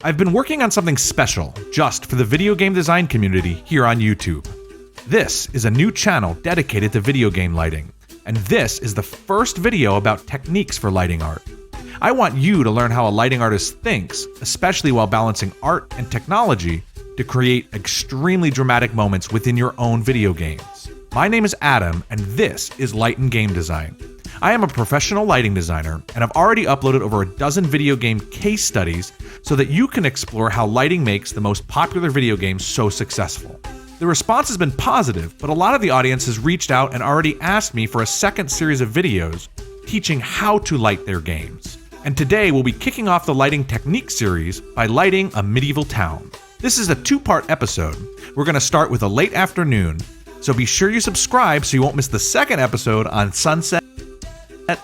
I've been working on something special just for the video game design community here on YouTube. This is a new channel dedicated to video game lighting, and this is the first video about techniques for lighting art. I want you to learn how a lighting artist thinks, especially while balancing art and technology to create extremely dramatic moments within your own video games. My name is Adam, and this is Light and Game Design. I am a professional lighting designer, and I've already uploaded over a dozen video game case studies so that you can explore how lighting makes the most popular video games so successful. The response has been positive, but a lot of the audience has reached out and already asked me for a second series of videos teaching how to light their games. And today we'll be kicking off the lighting technique series by lighting a medieval town. This is a two-part episode. We're going to start with a late afternoon, so be sure you subscribe so you won't miss the second episode on sunset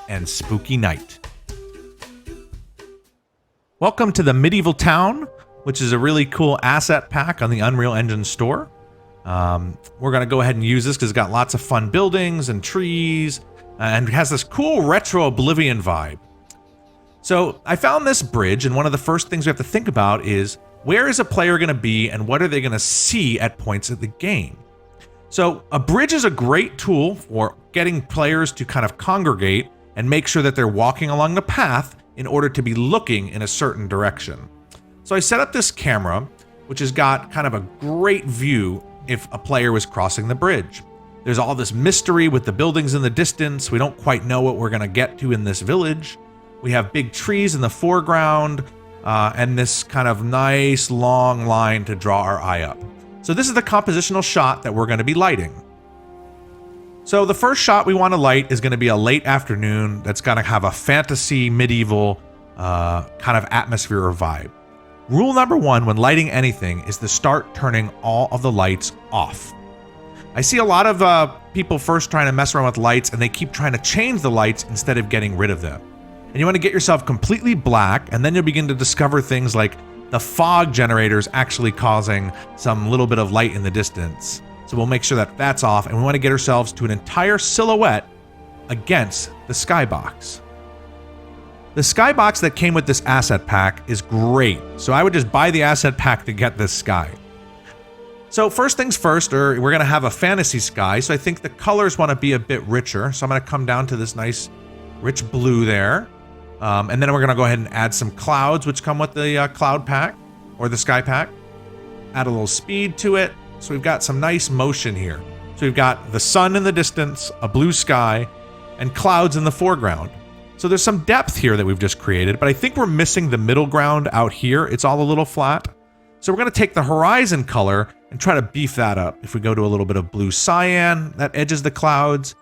and spooky night. Welcome to the medieval town, which is a really cool asset pack on the Unreal Engine store. We're going to go ahead and use this because it's got lots of fun buildings and trees and has this cool retro Oblivion vibe. So I found this bridge, and one of the first things we have to think about is where is a player going to be and what are they going to see at points of the game? So a bridge is a great tool for getting players to kind of congregate and make sure that they're walking along the path in order to be looking in a certain direction. So I set up this camera, which has got kind of a great view if a player was crossing the bridge. There's all this mystery with the buildings in the distance. We don't quite know what we're going to get to in this village. We have big trees in the foreground and this kind of nice long line to draw our eye up. So this is the compositional shot that we're going to be lighting. So the first shot we want to light is going to be a late afternoon that's going to have a fantasy medieval kind of atmosphere or vibe. Rule number one when lighting anything is to start turning all of the lights off. I see a lot of people first trying to mess around with lights and they keep trying to change the lights instead of getting rid of them. And you want to get yourself completely black, and then you'll begin to discover things like the fog generators actually causing some little bit of light in the distance. So we'll make sure that that's off, and we want to get ourselves to an entire silhouette against the skybox. The skybox that came with this asset pack is great, so I would just buy the asset pack to get this sky. So first things first, we're going to have a fantasy sky, so I think the colors want to be a bit richer. So I'm going to come down to this nice rich blue there. And then we're going to go ahead and add some clouds, which come with the cloud pack, or the sky pack. Add a little speed to it. So we've got some nice motion here. So we've got the sun in the distance, a blue sky, and clouds in the foreground. So there's some depth here that we've just created, but I think we're missing the middle ground out here. It's all a little flat. So we're going to take the horizon color and try to beef that up. If we go to a little bit of blue cyan, that edges the clouds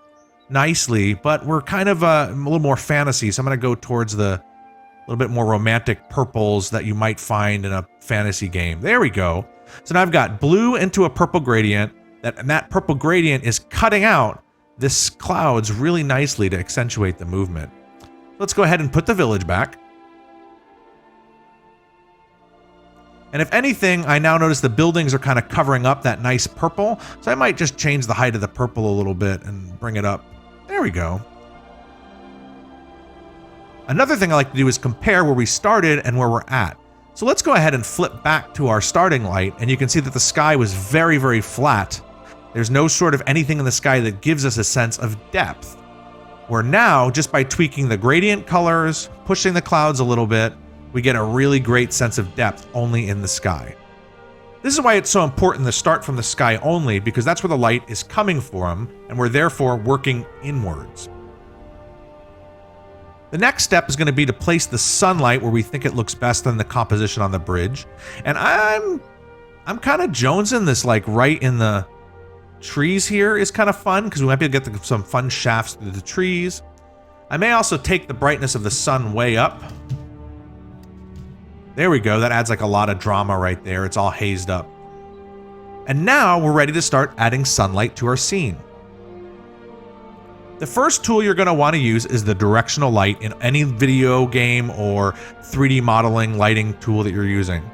nicely, but we're kind of a little more fantasy. So I'm going to go towards the little bit more romantic purples that you might find in a fantasy game. There we go. So now I've got blue into a purple gradient, and that purple gradient is cutting out this clouds really nicely to accentuate the movement. Let's go ahead and put the village back. And if anything, I now notice the buildings are kind of covering up that nice purple, so I might just change the height of the purple a little bit and bring it up. There we go. Another thing I like to do is compare where we started and where we're at. So let's go ahead and flip back to our starting light, and you can see that the sky was very, very flat. There's no sort of anything in the sky that gives us a sense of depth. Where now, just by tweaking the gradient colors, pushing the clouds a little bit, we get a really great sense of depth only in the sky. This is why it's so important to start from the sky only, because that's where the light is coming from, and we're therefore working inwards. The next step is going to be to place the sunlight where we think it looks best in the composition on the bridge. And I'm kind of jonesing this, like right in the trees here is kind of fun because we might be able to get some fun shafts through the trees. I may also take the brightness of the sun way up. There we go. That adds like a lot of drama right there. It's all hazed up. And now we're ready to start adding sunlight to our scene. The first tool you're going to want to use is the directional light in any video game or 3D modeling lighting tool that you're using.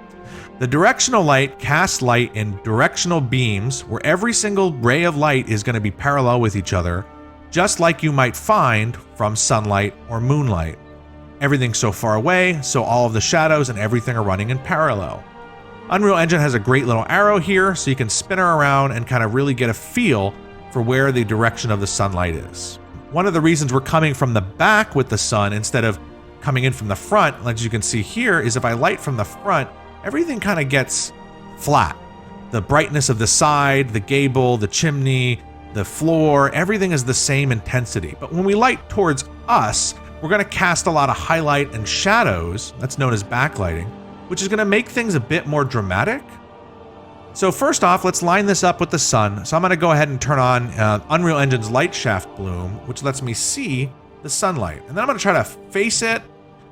The directional light casts light in directional beams where every single ray of light is going to be parallel with each other, just like you might find from sunlight or moonlight. everything's so far away, so all of the shadows and everything are running in parallel. Unreal Engine has a great little arrow here, so you can spin her around and kind of really get a feel for where the direction of the sunlight is. One of the reasons we're coming from the back with the sun instead of coming in from the front, as you can see here, is if I light from the front, everything kind of gets flat. The brightness of the side, the gable, the chimney, the floor, everything is the same intensity. But when we light towards us, we're going to cast a lot of highlight and shadows, that's known as backlighting, which is going to make things a bit more dramatic. So first off, let's line this up with the sun. So I'm going to go ahead and turn on Unreal Engine's Light Shaft Bloom, which lets me see the sunlight. And then I'm going to try to face it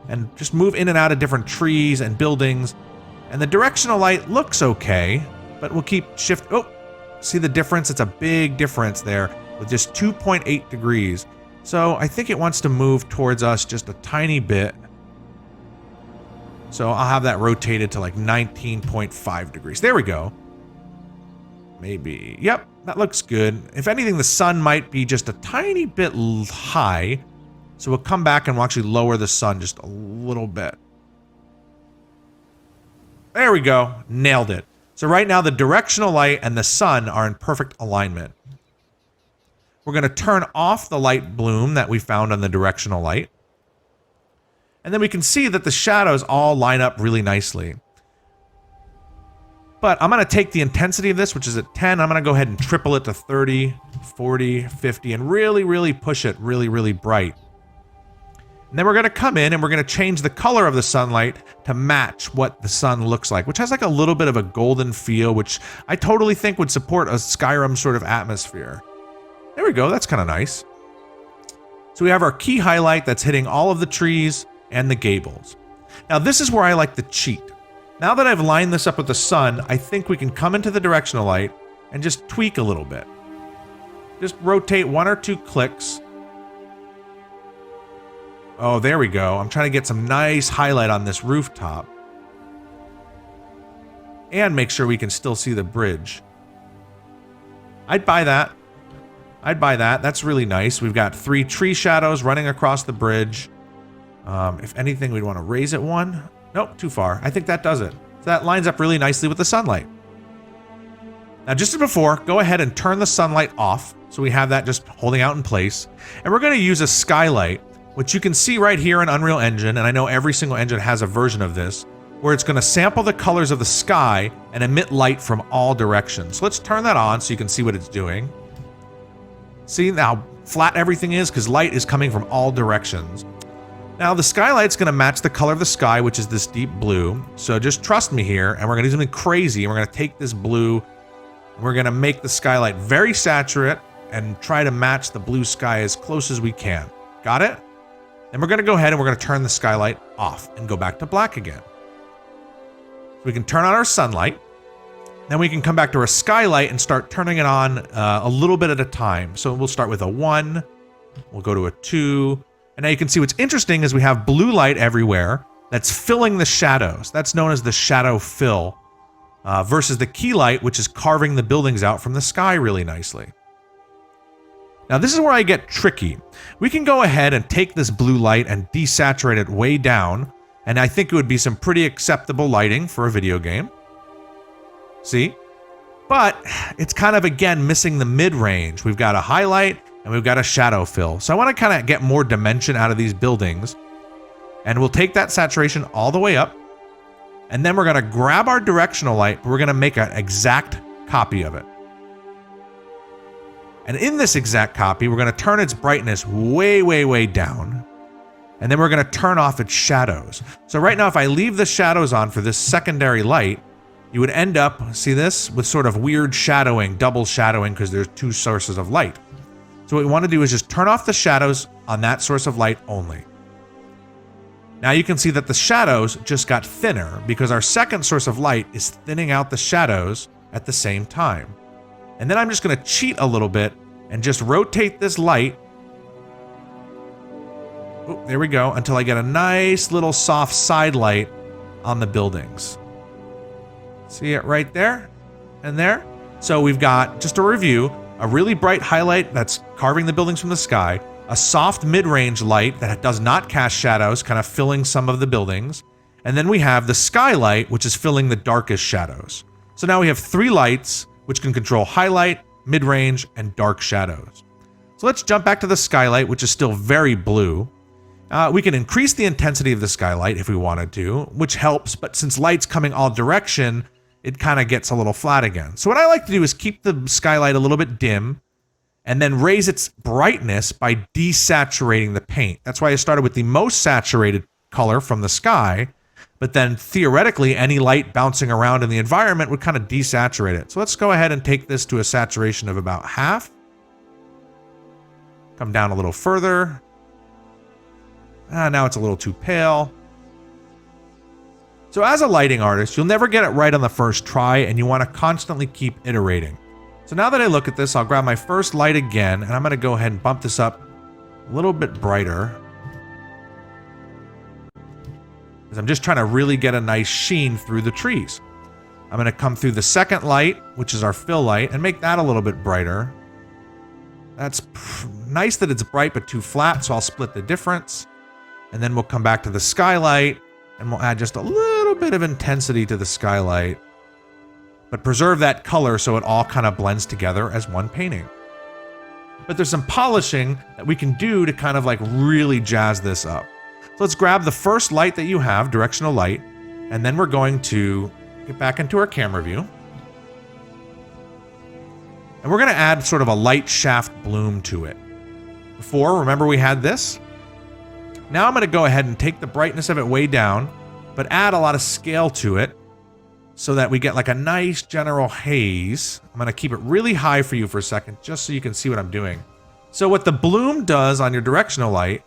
and just move in and out of different trees and buildings. And the directional light looks okay, but we'll keep shift. Oh, see the difference? It's a big difference there with just 2.8 degrees. So I think it wants to move towards us just a tiny bit. So I'll have that rotated to like 19.5 degrees. There we go. Maybe. Yep, that looks good. If anything, the sun might be just a tiny bit high. So we'll come back and we'll actually lower the sun just a little bit. There we go. Nailed it. So right now the directional light and the sun are in perfect alignment. We're going to turn off the light bloom that we found on the directional light. And then we can see that the shadows all line up really nicely. But I'm going to take the intensity of this, which is at 10. I'm going to go ahead and triple it to 30, 40, 50, and really push it really bright. And then we're going to come in and we're going to change the color of the sunlight to match what the sun looks like, which has like a little bit of a golden feel, which I totally think would support a Skyrim sort of atmosphere. There we go. That's kind of nice. So we have our key highlight that's hitting all of the trees and the gables. Now this is where I like to cheat. Now that I've lined this up with the sun, I think we can come into the directional light and just tweak a little bit. Just rotate 1 or 2 clicks. Oh, there we go. I'm trying to get some nice highlight on this rooftop. And make sure we can still see the bridge. I'd buy that. I'd buy that. That's really nice. We've got 3 tree shadows running across the bridge. If anything, we'd want to raise it 1. Nope, too far. I think that does it. So that lines up really nicely with the sunlight. Now, just as before, go ahead and turn the sunlight off. So we have that just holding out in place. And we're going to use a skylight, which you can see right here in Unreal Engine. And I know every single engine has a version of this, where it's going to sample the colors of the sky and emit light from all directions. So let's turn that on so you can see what it's doing. See how flat everything is? Because light is coming from all directions. Now the skylight's going to match the color of the sky, which is this deep blue. So just trust me here, and we're going to do something crazy. And we're going to take this blue, and we're going to make the skylight very saturate and try to match the blue sky as close as we can. Got it? Then we're going to go ahead and we're going to turn the skylight off and go back to black again. So we can turn on our sunlight. Then we can come back to our skylight and start turning it on a little bit at a time. So we'll start with a 1. We'll go to a 2. And now you can see what's interesting is we have blue light everywhere that's filling the shadows. That's known as the shadow fill, versus the key light, which is carving the buildings out from the sky really nicely. Now this is where I get tricky. We can go ahead and take this blue light and desaturate it way down, and I think it would be some pretty acceptable lighting for a video game. See? But it's kind of, again, missing the mid-range. We've got a highlight and we've got a shadow fill. So I want to kind of get more dimension out of these buildings. And we'll take that saturation all the way up. And then we're going to grab our directional light, but we're going to make an exact copy of it. And in this exact copy, we're going to turn its brightness way down. And then we're going to turn off its shadows. So right now, if I leave the shadows on for this secondary light, you would end up, see this, with sort of weird shadowing, double shadowing, because there's 2 sources of light. So what we want to do is just turn off the shadows on that source of light only. Now you can see that the shadows just got thinner because our second source of light is thinning out the shadows at the same time. And then I'm just going to cheat a little bit and just rotate this light. Oh, there we go, until I get a nice little soft side light on the buildings. See it right there and there? So we've got, just a review, a really bright highlight that's carving the buildings from the sky. a soft mid-range light that does not cast shadows, kind of filling some of the buildings, and then we have the skylight, which is filling the darkest shadows. So now we have 3 lights, which can control highlight, mid-range, and dark shadows. So let's jump back to the skylight, which is still very blue. We can increase the intensity of the skylight if we wanted to, which helps, but since light's coming all direction, it kind of gets a little flat again. So what I like to do is keep the skylight a little bit dim, and then raise its brightness by desaturating the paint. That's why I started with the most saturated color from the sky, but then theoretically any light bouncing around in the environment would kind of desaturate it. So let's go ahead and take this to a saturation of about half. Come down a little further. Now it's a little too pale. So as a lighting artist, you'll never get it right on the first try, and you want to constantly keep iterating. So now that I look at this, I'll grab my first light again, and I'm going to go ahead and bump this up a little bit brighter. Because I'm just trying to really get a nice sheen through the trees. I'm going to come through the second light, which is our fill light, and make that a little bit brighter. That's nice that it's bright but too flat, so I'll split the difference. And then we'll come back to the skylight, and we'll add just a little bit of intensity to the skylight, but preserve that color so it all kind of blends together as one painting. But there's some polishing that we can do to kind of like really jazz this up. So let's grab the first light that you have, directional light, and then we're going to get back into our camera view. And we're going to add sort of a light shaft bloom to it. Before, remember we had this? Now I'm going to go ahead and take the brightness of it way down, but add a lot of scale to it so that we get like a nice general haze. I'm going to keep it really high for you for a second, just so you can see what I'm doing. So what the bloom does on your directional light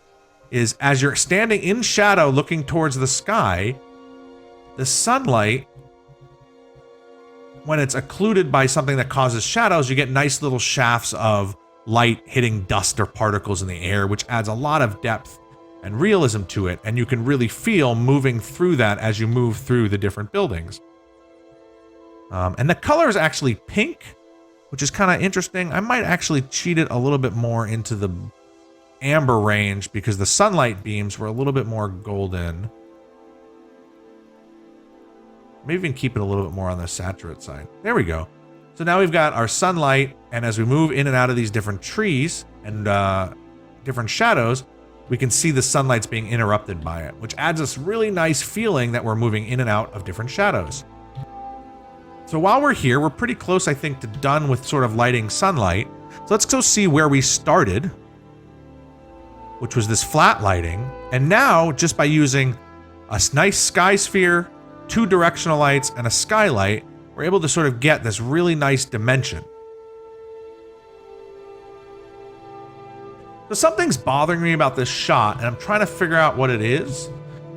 is as you're standing in shadow looking towards the sky, the sunlight, when it's occluded by something that causes shadows, you get nice little shafts of light hitting dust or particles in the air, which adds a lot of depth and realism to it, and you can really feel moving through that as you move through the different buildings. And the color is actually pink, which is kind of interesting. I might actually cheat it a little bit more into the amber range because the sunlight beams were a little bit more golden. Maybe even keep it a little bit more on the saturate side. There we go. So now we've got our sunlight, and as we move in and out of these different trees and different shadows, we can see the sunlight's being interrupted by it, which adds this really nice feeling that we're moving in and out of different shadows. So while we're here, we're pretty close, I think, to done with sort of lighting sunlight. So let's go see where we started, which was this flat lighting. And now, just by using a nice sky sphere, 2 directional lights, and a skylight, we're able to sort of get this really nice dimension. So something's bothering me about this shot, and I'm trying to figure out what it is.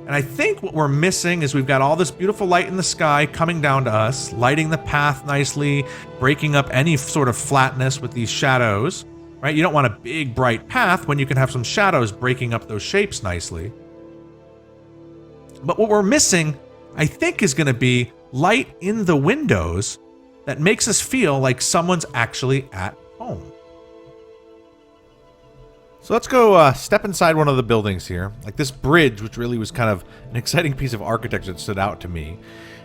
And I think what we're missing is we've got all this beautiful light in the sky coming down to us, lighting the path nicely, breaking up any sort of flatness with these shadows, right? You don't want a big bright path when you can have some shadows breaking up those shapes nicely. But what we're missing, I think, is going to be light in the windows that makes us feel like someone's actually at home. So let's go step inside one of the buildings here, like this bridge, which really was kind of an exciting piece of architecture that stood out to me.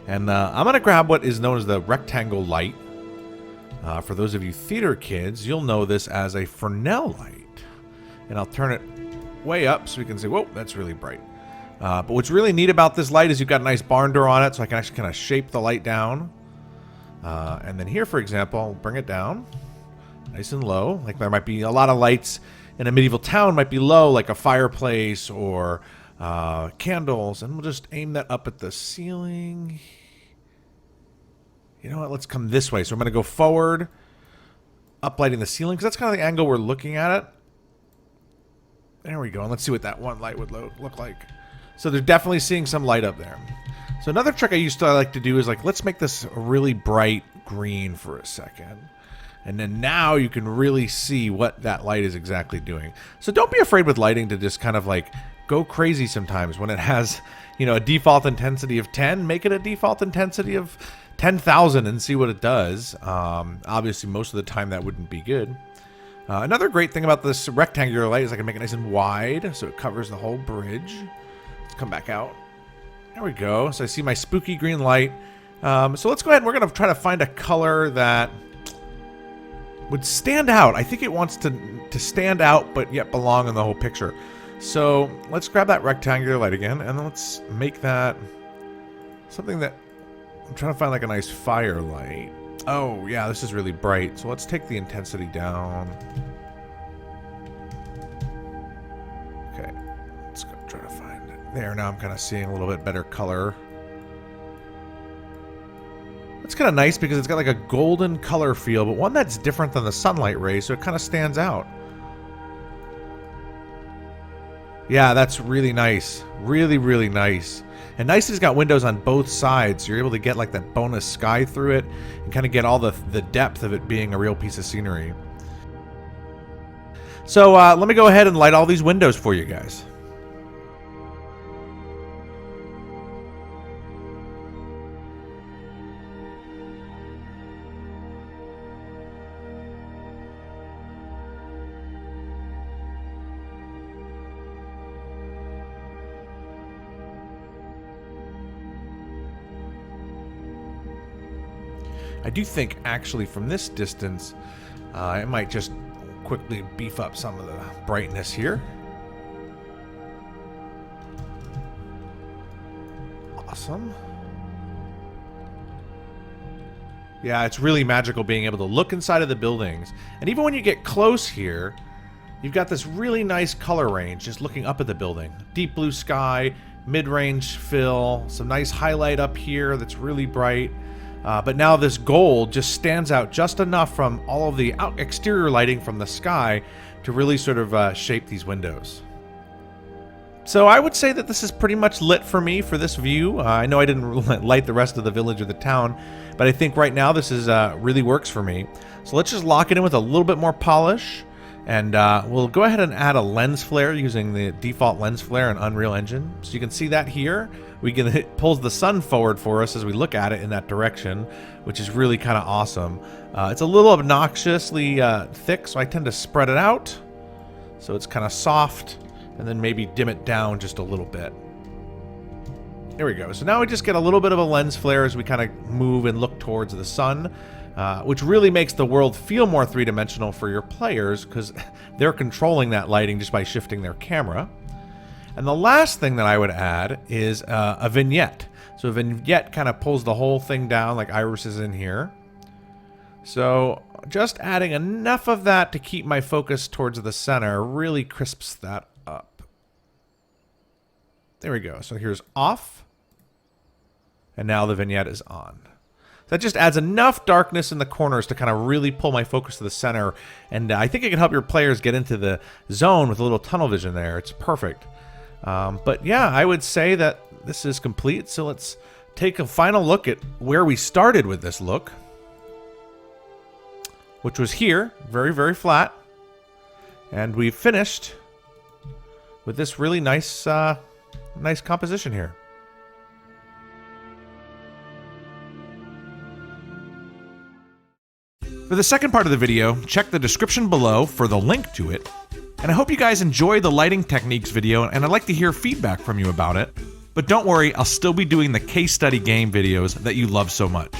And I'm going to grab what is known as the rectangle light. For those of you theater kids, you'll know this as a Fresnel light. And I'll turn it way up so we can say, whoa, that's really bright. But what's really neat about this light is you've got a nice barn door on it, so I can actually kind of shape the light down. And then here, for example, I'll bring it down nice and low. Like there might be a lot of lights in a medieval town might be low, like a fireplace or candles, and we'll just aim that up at the ceiling. You know what? Let's come this way. So I'm going to go forward, uplighting the ceiling, because that's kind of the angle we're looking at it. There we go. And let's see what that one light would look like. So they're definitely seeing some light up there. So another trick I used to like to do is like, let's make this a really bright green for a second. And then now you can really see what that light is exactly doing. So don't be afraid with lighting to just kind of like go crazy sometimes. When it has, you know, a default intensity of 10, make it a default intensity of 10,000 and see what it does. Obviously, most of the time that wouldn't be good. Another great thing about this rectangular light is I can make it nice and wide, so it covers the whole bridge. Let's come back out. There we go. So I see my spooky green light. So let's go ahead and we're going to try to find a color that would stand out. I think it wants to stand out, but yet belong in the whole picture. So let's grab that rectangular light again, and let's make that something that... I'm trying to find like a nice firelight. Oh, yeah, this is really bright. So let's take the intensity down. Okay, let's go try to find it. There, now I'm kind of seeing a little bit better color. It's kind of nice because it's got like a golden color feel, but one that's different than the sunlight rays, so it kind of stands out. Yeah, that's really nice. Really, really nice. And nice that it's got windows on both sides, so you're able to get like that bonus sky through it and kind of get all the depth of it being a real piece of scenery. So let me go ahead and light all these windows for you guys. I do think, actually, from this distance, I might just quickly beef up some of the brightness here. Awesome. Yeah, it's really magical being able to look inside of the buildings. And even when you get close here, you've got this really nice color range just looking up at the building. Deep blue sky, mid-range fill, some nice highlight up here that's really bright. But now this gold just stands out just enough from all of the exterior lighting from the sky to really sort of shape these windows. So I would say that this is pretty much lit for me for this view. I know I didn't light the rest of the village or the town, but I think right now this is really works for me. So let's just lock it in with a little bit more polish. And we'll go ahead and add a lens flare using the default lens flare in Unreal Engine. So you can see that here. It pulls the sun forward for us as we look at it in that direction, which is really kind of awesome. It's a little obnoxiously thick, so I tend to spread it out so it's kind of soft, and then maybe dim it down just a little bit. There we go. So now we just get a little bit of a lens flare as we kind of move and look towards the sun. Which really makes the world feel more three-dimensional for your players because they're controlling that lighting just by shifting their camera. And the last thing that I would add is a vignette. So a vignette kind of pulls the whole thing down like Iris is in here. So just adding enough of that to keep my focus towards the center really crisps that up. There we go. So here's off. And now the vignette is on. That just adds enough darkness in the corners to kind of really pull my focus to the center. And I think it can help your players get into the zone with a little tunnel vision there. It's perfect. But yeah, I would say that this is complete. So let's take a final look at where we started with this look, which was here, very, very flat. And we finished with this really nice, nice composition here. For the second part of the video, check the description below for the link to it. And I hope you guys enjoy the lighting techniques video, and I'd like to hear feedback from you about it. But don't worry, I'll still be doing the case study game videos that you love so much.